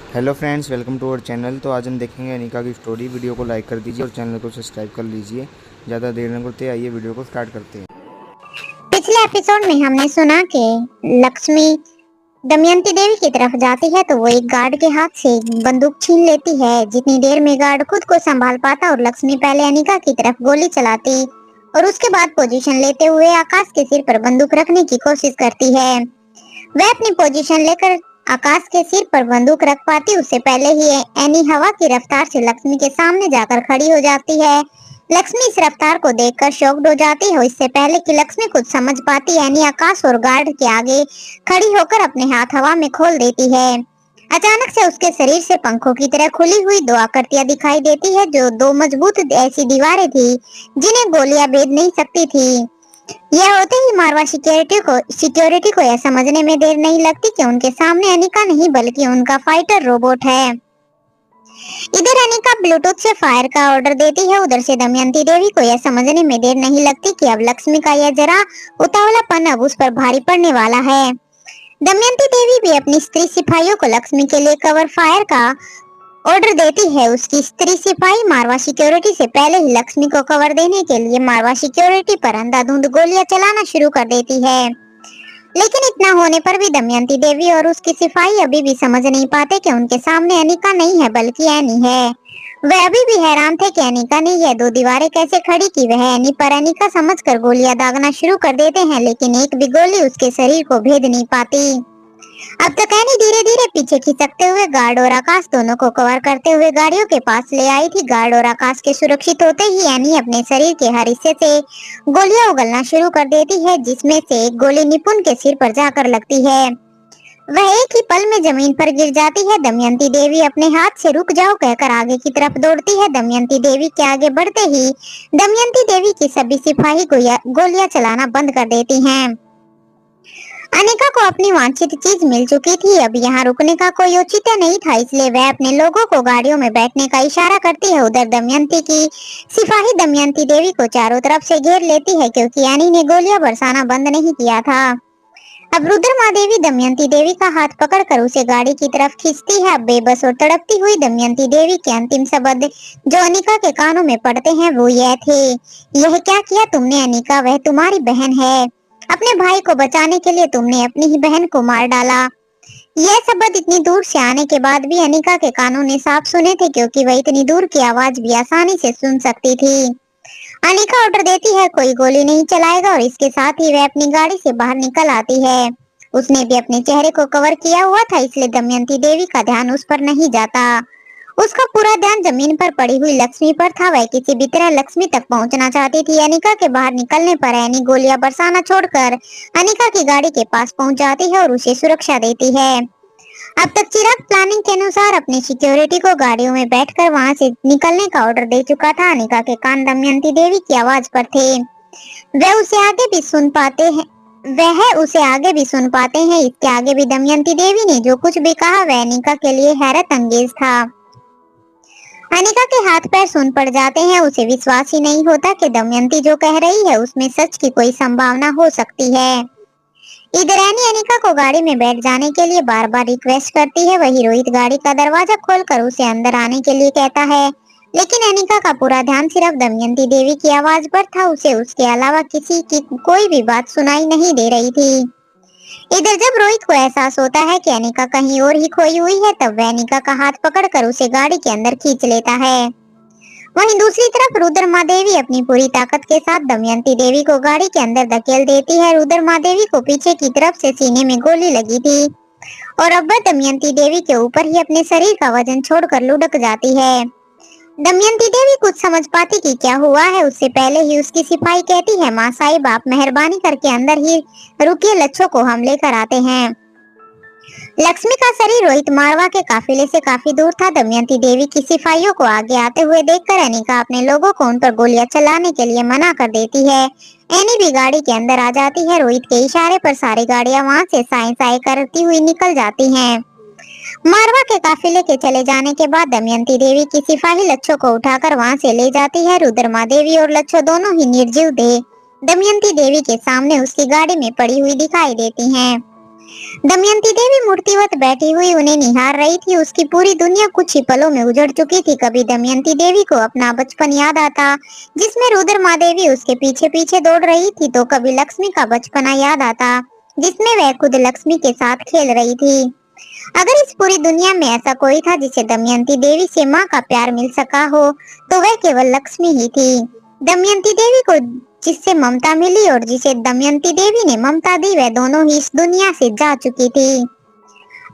Hello friends, welcome to our channel. तो आज हम देखेंगे अनिका की स्टोरी। वीडियो को लाइक कर दीजिए और चैनल को सब्सक्राइब कर लीजिए। ज़्यादा देर न करते आइए वीडियो को स्टार्ट करते हैं। पिछले एपिसोड में हमने सुना कि लक्ष्मी दमयंती देवी की तरफ जाती है तो वो एक गार्ड के हाथ से बंदूक छीन लेती है। जितनी देर में गार्ड खुद को संभाल पाता और लक्ष्मी पहले अनिका की तरफ गोली चलाती और उसके बाद पोजीशन लेते हुए आकाश के सिर पर बंदूक रखने की कोशिश करती है। वह अपनी पोजीशन लेकर आकाश के सिर पर बंदूक रख पाती उससे पहले ही एनी हवा की रफ्तार से लक्ष्मी के सामने जाकर खड़ी हो जाती है। लक्ष्मी इस रफ्तार को देखकर शॉक्ड हो जाती है। इससे पहले कि लक्ष्मी कुछ समझ पाती, एनी आकाश और गार्ड के आगे खड़ी होकर अपने हाथ हवा में खोल देती है। अचानक से उसके शरीर से पंखों की तरह खुली हुई दो आकृतियां दिखाई देती है, जो दो मजबूत ऐसी दीवारें थी जिन्हें गोलियां भेद नहीं सकती थी। यह होते ही मारवा सिक्योरिटी को यह समझने में देर नहीं लगती कि उनके सामने अनिका नहीं बल्कि उनका फाइटर रोबोट है। इधर अनिका ब्लूटूथ से फायर का ऑर्डर देती है। उधर से दमयंती देवी को यह समझने में देर नहीं लगती कि अब लक्ष्मी का यह जरा उतावलापन अब उस पर भारी पड़ने वाला है। दमयंती देवी भी अपनी स्त्री सिपाहियों को लक्ष्मी के लिए कवर फायर का ऑर्डर देती है। उसकी स्त्री सिपाही मारवा सिक्योरिटी से पहले ही लक्ष्मी को कवर देने के लिए मारवा सिक्योरिटी पर अंधाधुंध गोलियां चलाना शुरू कर देती है। लेकिन इतना होने पर भी दमयंती देवी और उसकी सिपाही अभी भी समझ नहीं पाते कि उनके सामने अनिका नहीं है बल्कि एनी है। वह अभी भी हैरान थे कि अनिका ने यह दो दीवारें कैसे खड़ी की। वह एनी पर अनिका समझकर गोलियां दागना शुरू कर देते हैं, लेकिन एक भी गोली उसके शरीर को भेद नहीं पाती। अब तक एनी धीरे धीरे पीछे खिसकते हुए गार्ड और आकाश दोनों को कवर करते हुए गाड़ियों के पास ले आई थी। गार्ड और आकाश के सुरक्षित होते ही एनी अपने शरीर के हर हिस्से से गोलियां उगलना शुरू कर देती है, जिसमें से एक गोली निपुण के सिर पर जाकर लगती है। वह एक ही पल में जमीन पर गिर जाती है। दमयंती देवी अपने हाथ से रुक जाओ कहकर आगे की तरफ दौड़ती है। दमयंती देवी के आगे बढ़ते ही दमयंती देवी की सभी सिपाही गोलियां चलाना बंद कर देती हैं। अनिका को अपनी वांछित चीज मिल चुकी थी। अब यहाँ रुकने का कोई औचित्य नहीं था, इसलिए वह अपने लोगों को गाड़ियों में बैठने का इशारा करती है। उधर दमयंती की सिपाही दमयंती देवी को चारों तरफ से घेर लेती है, क्योंकि एनी ने गोलियां बरसाना बंद नहीं किया था। अब रुद्रमा देवी दमयंती देवी का हाथ पकड़कर उसे गाड़ी की तरफ खींचती है। अब बेबस और तड़पती हुई दमयंती देवी के अंतिम शब्द जो अनिका के कानों में पड़ते हैं वो यह थे, यह क्या किया तुमने अनिका, वह तुम्हारी बहन है। अपने भाई को बचाने के लिए तुमने अपनी ही बहन को मार डाला। यह शब्द इतनी दूर से आने के बाद भी अनिका के कानों ने साफ सुने थे, क्योंकि वह इतनी दूर की आवाज भी आसानी से सुन सकती थी। अनिका ऑर्डर देती है कोई गोली नहीं चलाएगा और इसके साथ ही वह अपनी गाड़ी से बाहर निकल आती है। उसने भी अपने चेहरे को कवर किया हुआ था, इसलिए दमयंती देवी का ध्यान उस पर नहीं जाता। उसका पूरा ध्यान जमीन पर पड़ी हुई लक्ष्मी पर था। वह किसी भी तरह लक्ष्मी तक पहुंचना चाहती थी। अनिका के बाहर निकलने पर एनी गोलियां बरसाना छोड़कर अनिका की गाड़ी के पास पहुंच जाती है और उसे सुरक्षा देती है। अब तक चिराग प्लानिंग के अनुसार अपनी सिक्योरिटी को गाड़ियों में बैठकर वहां से निकलने का ऑर्डर दे चुका था। अनिका के कान दमयंती देवी की आवाज पर थे। वह उसे आगे भी सुन पाते हैं वह उसे आगे भी सुन पाते हैं। इसके आगे भी दमयंती देवी ने जो कुछ भी कहा वह अनिका के लिए हैरत अंगेज था। अनिका के हाथ पैर सुन पड़ जाते हैं। उसे विश्वास ही नहीं होता कि दमयंती जो कह रही है उसमें सच की कोई संभावना हो सकती है। इधर एनी अनिका को गाड़ी में बैठ जाने के लिए बार बार रिक्वेस्ट करती है। वही रोहित गाड़ी का दरवाजा खोलकर उसे अंदर आने के लिए कहता है, लेकिन अनिका का पूरा ध्यान सिर्फ दमयंती देवी की आवाज पर था। उसे उसके अलावा किसी की कोई भी बात सुनाई नहीं दे रही थी। इधर जब रोहित को एहसास होता है कि अनिका कहीं और ही खोई हुई है, तब वह अनिका का हाथ पकड़कर उसे गाड़ी के अंदर खींच लेता है। वहीं दूसरी तरफ रुद्रमा देवी अपनी पूरी ताकत के साथ दमयंती देवी को गाड़ी के अंदर धकेल देती है। रुद्रमा देवी को पीछे की तरफ से सीने में गोली लगी थी और अब वह दमयंती देवी के ऊपर ही अपने शरीर का वजन छोड़कर लुढ़क जाती है। दमयंती देवी कुछ समझ पाती कि क्या हुआ है उससे पहले ही उसकी सिपाही कहती है, माँ साहिब आप मेहरबानी करके अंदर ही रुकिए, लच्छों को हम लेकर आते हैं। लक्ष्मी का शरीर रोहित मारवा के काफिले से काफी दूर था। दमयंती देवी की सिपाहियों को आगे आते हुए देखकर अनिका अपने लोगों को उन पर गोलियां चलाने के लिए मना कर देती है। एनी भी गाड़ी के अंदर आ जाती है। रोहित के इशारे पर सारी गाड़ियां वहां से साए साए करती हुई निकल जाती हैं। मारवा के काफिले के चले जाने के बाद दमयंती देवी की सिपाही लच्छों को उठाकर वहां से ले जाती है। रुद्रमा देवी और लच्छो दोनों ही निर्जीव देह दमयंती देवी के सामने उसकी गाड़ी में पड़ी हुई दिखाई देती हैं। दमयंती देवी मूर्तिवत बैठी हुई उन्हें निहार रही थी। उसकी पूरी दुनिया कुछ ही पलों में उजड़ चुकी थी। कभी दमयंती देवी को अपना बचपन याद आता, जिसमें रुद्र माँ देवी उसके पीछे पीछे दौड़ रही थी, तो कभी लक्ष्मी का बचपना याद आता, जिसमें वह खुद लक्ष्मी के साथ खेल रही थी। अगर इस पूरी दुनिया में ऐसा कोई था जिसे दमयंती देवी से माँ का प्यार मिल सका हो, तो वह केवल लक्ष्मी ही थी। दमयंती देवी को जिससे ममता मिली और जिसे दमयंती देवी ने ममता दी, वह दोनों ही इस दुनिया से जा चुकी थी।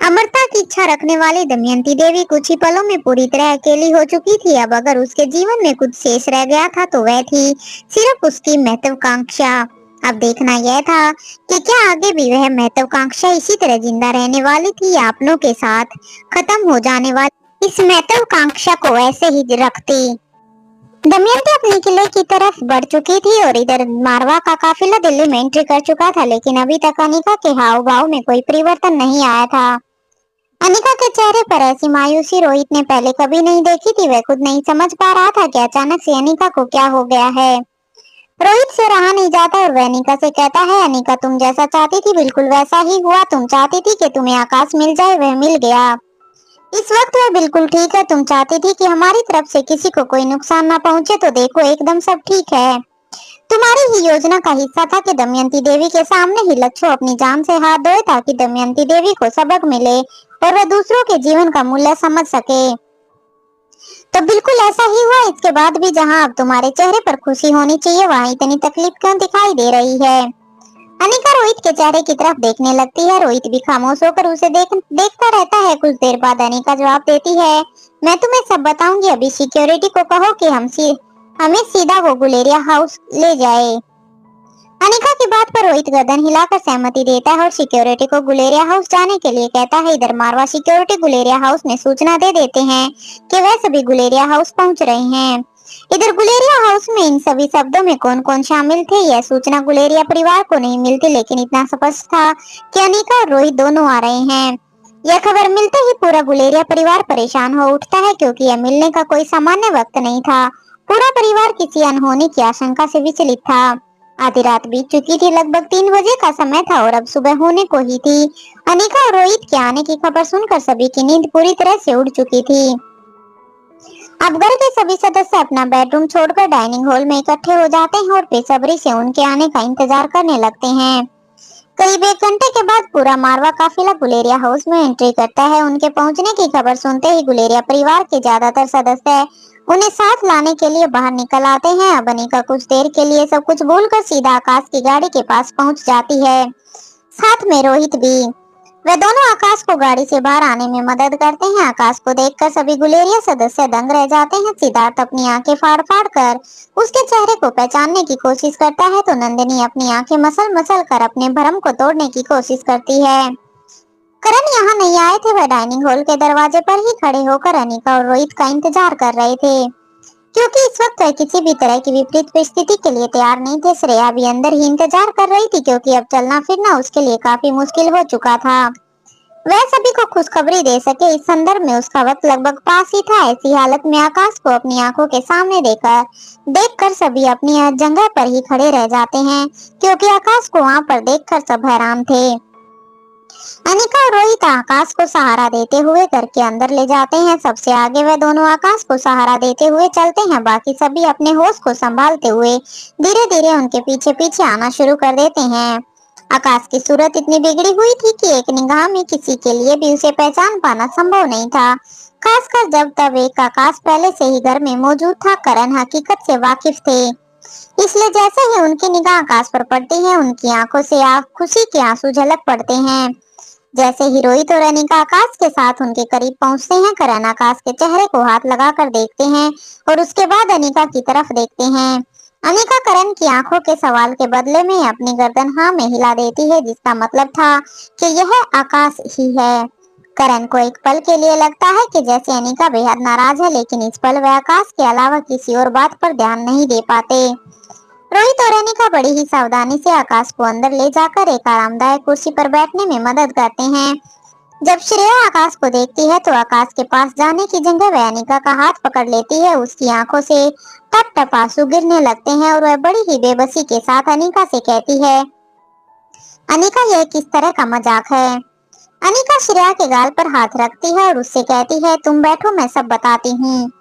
अमरता की इच्छा रखने वाली दमयंती देवी कुछ ही पलों में पूरी तरह अकेली हो चुकी थी। अब अगर उसके जीवन में कुछ शेष रह गया था तो वह थी सिर्फ उसकी महत्वाकांक्षा। अब देखना यह था कि क्या आगे भी वह महत्वाकांक्षा इसी तरह जिंदा रहने वाली थी या अपनों के साथ खत्म हो जाने वाली इस महत्वाकांक्षा को ऐसे ही रखती। दमयंती अपने किले की तरफ बढ़ चुकी थी और इधर मारवा का काफिला दिल्ली में एंट्री कर चुका था, लेकिन अभी तक अनिका के हाव भाव में कोई परिवर्तन नहीं आया था। अनिका के चेहरे पर ऐसी मायूसी रोहित ने पहले कभी नहीं देखी थी। वह खुद नहीं समझ पा रहा था कि अचानक से अनिका को क्या हो गया है। रोहित से रहा नहीं जाता और वह अनिका से कहता है, अनिका तुम जैसा चाहती थी बिल्कुल वैसा ही हुआ। तुम चाहती थी कि तुम्हें आकाश मिल जाए, वह मिल गया। इस वक्त वह बिल्कुल ठीक है। तुम चाहती थी कि हमारी तरफ से किसी को कोई नुकसान ना पहुंचे, तो देखो एकदम सब ठीक है। तुम्हारी ही योजना का हिस्सा था कि दमयंती देवी के सामने ही लच्छू अपनी जान से हाथ धोए, ताकि दमयंती देवी को सबक मिले और वह दूसरों के जीवन का मूल्य समझ सके। तो बिल्कुल ऐसा ही हुआ। इसके बाद भी जहां अब तुम्हारे चेहरे पर खुशी होनी चाहिए, वहां इतनी तकलीफ क्यों दिखाई दे रही है। अनिका रोहित के चेहरे की तरफ देखने लगती है। रोहित भी खामोश होकर उसे देखता रहता है। कुछ देर बाद अनिका जवाब देती है, मैं तुम्हें सब बताऊंगी। अभी सिक्योरिटी को कहो कि हमें सीधा वो गुलेरिया हाउस ले जाए। अनिका की बात पर रोहित गर्दन हिलाकर सहमति देता है और सिक्योरिटी को गुलेरिया हाउस जाने के लिए कहता है। इधर मारवा सिक्योरिटी गुलेरिया हाउस में सूचना दे देते हैं कि वह सभी गुलेरिया हाउस पहुंच रहे हैं। इधर गुलेरिया हाउस में इन सभी शब्दों में कौन कौन शामिल थे, यह सूचना गुलेरिया परिवार को नहीं मिलती, लेकिन इतना स्पष्ट था कि अनिका और रोहित दोनों आ रहे हैं। यह खबर मिलते ही पूरा गुलेरिया परिवार परेशान हो उठता है, क्योंकि यह मिलने का कोई सामान्य वक्त नहीं था। पूरा परिवार किसी अनहोनी की आशंका से विचलित था। आधी रात बीत चुकी थी, लगभग 3 बजे का समय था और अब सुबह होने को ही थी। अनिका और रोहित के आने की खबर सुनकर सभी की नींद पूरी तरह से उड़ चुकी थी। अब घर के सभी सदस्य अपना बेडरूम छोड़कर डाइनिंग हॉल में इकट्ठे हो जाते हैं और बेसब्री से उनके आने का इंतजार करने लगते हैं। करीब 1 घंटे के बाद पूरा मारवा काफिला गुलेरिया हाउस में एंट्री करता है। उनके पहुंचने की खबर सुनते ही गुलेरिया परिवार के ज्यादातर सदस्य उन्हें साथ लाने के लिए बाहर निकल आते हैं। अब अनिका कुछ देर के लिए सब कुछ भूलकर सीधा आकाश की गाड़ी के पास पहुंच जाती है, साथ में रोहित भी। वे दोनों आकाश को गाड़ी से बाहर आने में मदद करते हैं। आकाश को देखकर सभी गुलेरिया सदस्य दंग रह जाते हैं। सिद्धार्थ अपनी आंखें फाड़ फाड़ कर उसके चेहरे को पहचानने की कोशिश करता है, तो नंदिनी अपनी आंखें मसल मसल कर अपने भ्रम को तोड़ने की कोशिश करती है। करण यहाँ नहीं आए थे। वह डाइनिंग हॉल के दरवाजे पर ही खड़े होकर अनिका और रोहित का इंतजार कर रहे थे, क्योंकि इस वक्त वह किसी भी तरह की विपरीत परिस्थिति के लिए तैयार नहीं थे। श्रेया भी अंदर ही इंतजार कर रही थी, क्योंकि अब चलना फिरना उसके लिए काफी मुश्किल हो चुका था। वह सभी को खुशखबरी दे सके, इस संदर्भ में उसका वक्त लगभग पास ही था। ऐसी हालत में आकाश को अपनी आंखों के सामने देखकर सभी अपनी जगह पर ही खड़े रह जाते हैं, क्योंकि आकाश को वहां पर देखकर सब हैरान थे। अनिका और रोहित आकाश को सहारा देते हुए घर के अंदर ले जाते हैं। सबसे आगे वह दोनों आकाश को सहारा देते हुए चलते हैं। बाकी सभी अपने होश को संभालते हुए धीरे धीरे उनके पीछे पीछे आना शुरू कर देते हैं। आकाश की सूरत इतनी बिगड़ी हुई थी कि एक निगाह में किसी के लिए भी उसे पहचान पाना संभव नहीं था, खासकर जब तब एक आकाश पहले से ही घर में मौजूद था। करण हकीकत से वाकिफ थे, इसलिए जैसे ही उनकी निगाह आकाश पर पड़ती है, उनकी आंखों से खुशी के आंसू झलक पड़ते हैं। जैसे ही रोहित और अनिका आकाश के साथ उनके करीब पहुंचते हैं, करण आकाश के चेहरे को हाथ लगाकर देखते हैं और उसके बाद अनिका की तरफ देखते हैं। अनिका करण की आंखों के सवाल के बदले में अपनी गर्दन हाँ में हिला देती है, जिसका मतलब था कि यह आकाश ही है। करण को एक पल के लिए लगता है कि जैसे अनिका बेहद नाराज है, लेकिन इस पल वह आकाश के अलावा किसी और बात पर ध्यान नहीं दे पाते। रोहित और अनिका बड़ी ही सावधानी से आकाश को अंदर ले जाकर एक आरामदायक कुर्सी पर बैठने में मदद करते हैं। जब श्रेया आकाश को देखती है, तो आकाश के पास जाने की जगह वह अनिका का हाथ पकड़ लेती है। उसकी आंखों से टप टप आंसू गिरने लगते हैं और वह बड़ी ही बेबसी के साथ अनिका से कहती है, अनिका यह किस तरह का मजाक है। अनिका श्रेया के गाल पर हाथ रखती है और उससे कहती है तुम बैठो मैं सब बताती हूँ।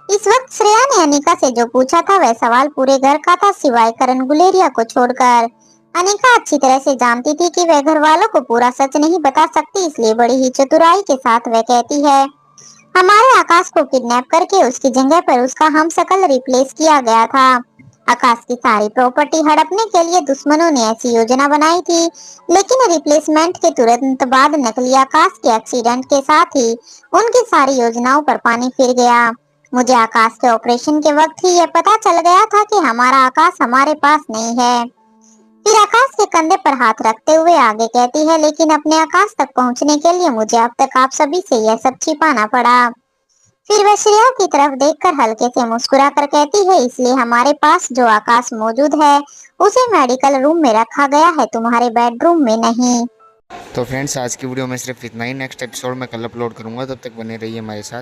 इस वक्त श्रेया ने अनिका से जो पूछा था वह सवाल पूरे घर का था सिवाय करण गुलेरिया को छोड़कर। अनिका अच्छी तरह से जानती थी कि वह घर वालों को पूरा सच नहीं बता सकती, इसलिए बड़ी ही चतुराई के साथ वह कहती है हमारे आकाश को किडनैप करके उसकी जगह पर उसका हमशक्ल रिप्लेस किया गया था। आकाश की सारी प्रॉपर्टी हड़पने के लिए दुश्मनों ने ऐसी योजना बनाई थी, लेकिन रिप्लेसमेंट के तुरंत बाद नकली आकाश के एक्सीडेंट के साथ ही उनकी सारी योजनाओं पर पानी फिर गया। मुझे आकाश के ऑपरेशन के वक्त ही यह पता चल गया था कि हमारा आकाश हमारे पास नहीं है। फिर आकाश के कंधे पर हाथ रखते हुए आगे कहती है लेकिन अपने आकाश तक पहुंचने के लिए मुझे अब तक आप सभी से यह सब छिपाना पड़ा। फिर वह श्रेया की तरफ देखकर हल्के से मुस्कुरा कर कहती है इसलिए हमारे पास जो आकाश मौजूद है उसे मेडिकल रूम में रखा गया है, तुम्हारे बेडरूम में नहीं। तो फ्रेंड्स आज की वीडियो में सिर्फ इतना ही। नेक्स्ट एपिसोड में कल अपलोड करूंगा, तब तक बने रहिए हमारे साथ।